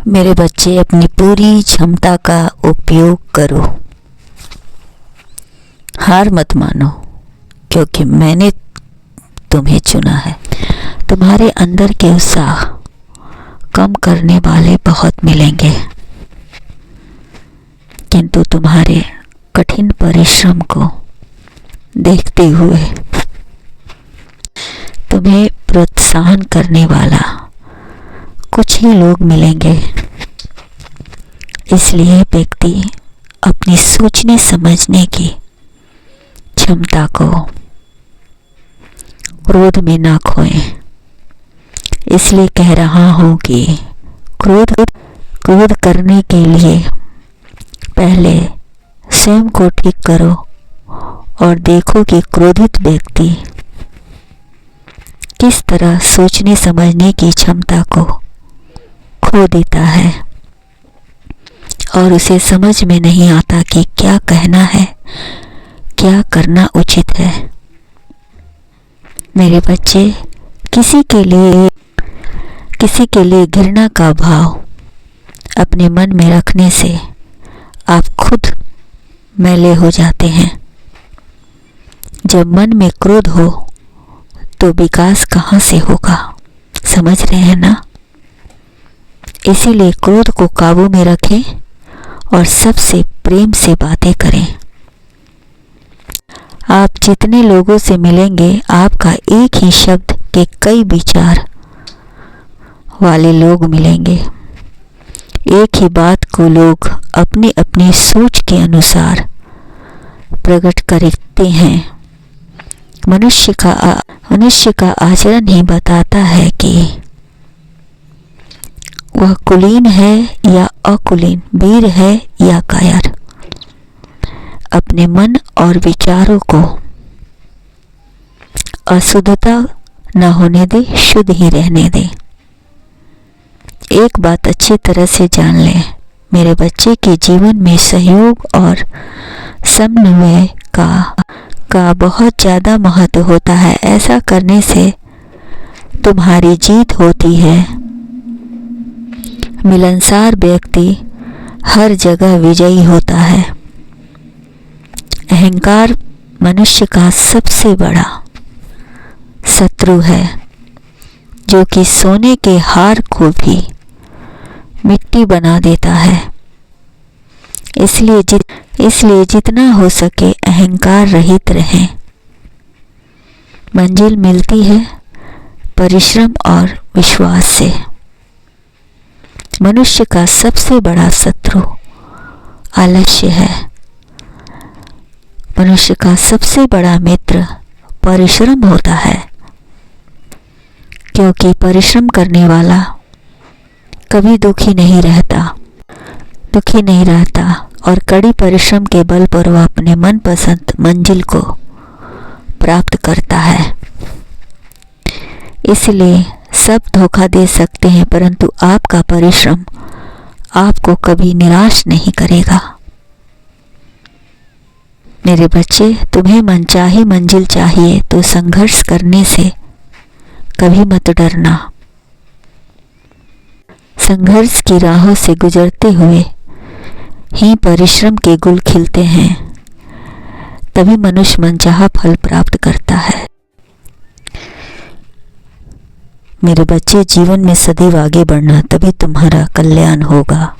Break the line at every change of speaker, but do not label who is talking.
मेरे बच्चे, अपनी पूरी क्षमता का उपयोग करो। हार मत मानो, क्योंकि मैंने तुम्हें चुना है। तुम्हारे अंदर के उत्साह कम करने वाले बहुत मिलेंगे, किंतु तुम्हारे कठिन परिश्रम को देखते हुए तुम्हें प्रोत्साहन करने वाला कुछ ही लोग मिलेंगे। इसलिए व्यक्ति अपनी सोचने समझने की क्षमता को क्रोध में ना खोएं। इसलिए कह रहा हूं कि क्रोध करने के लिए पहले स्वयं को ठीक करो और देखो कि क्रोधित व्यक्ति किस तरह सोचने समझने की क्षमता को खो देता है और उसे समझ में नहीं आता कि क्या कहना है, क्या करना उचित है। मेरे बच्चे, किसी के लिए घृणा का भाव अपने मन में रखने से आप खुद मैले हो जाते हैं। जब मन में क्रोध हो तो विकास कहाँ से होगा, समझ रहे हैं ना? इसीलिए क्रोध को काबू में रखें और सबसे प्रेम से बातें करें। आप जितने लोगों से मिलेंगे, आपका एक ही शब्द के कई विचार वाले लोग मिलेंगे। एक ही बात को लोग अपनी अपनी सोच के अनुसार प्रकट करते हैं। मनुष्य का आचरण ही बताता है कि वह कुलीन है या अकुलीन, वीर है या कायर। अपने मन और विचारों को अशुद्धता न होने दे, शुद्ध ही रहने दे। एक बात अच्छी तरह से जान लें, मेरे बच्चे के जीवन में सहयोग और समन्वय का बहुत ज़्यादा महत्व होता है। ऐसा करने से तुम्हारी जीत होती है। मिलनसार व्यक्ति हर जगह विजयी होता है। अहंकार मनुष्य का सबसे बड़ा शत्रु है, जो कि सोने के हार को भी मिट्टी बना देता है। इसलिए जितना हो सके अहंकार रहित रहें। मंजिल मिलती है परिश्रम और विश्वास से। मनुष्य का सबसे बड़ा शत्रु आलस्य है। मनुष्य का सबसे बड़ा मित्र परिश्रम होता है, क्योंकि परिश्रम करने वाला कभी दुखी नहीं रहता और कड़ी परिश्रम के बल पर वह अपने मनपसंद मंजिल को प्राप्त करता है। इसलिए सब धोखा दे सकते हैं, परंतु आपका परिश्रम आपको कभी निराश नहीं करेगा। मेरे बच्चे, तुम्हें मनचाही मंजिल चाहिए तो संघर्ष करने से कभी मत डरना। संघर्ष की राहों से गुजरते हुए ही परिश्रम के गुल खिलते हैं। तभी मनुष्य मनचाहा फल प्राप्त करता है। मेरे बच्चे, जीवन में सदैव आगे बढ़ना, तभी तुम्हारा कल्याण होगा।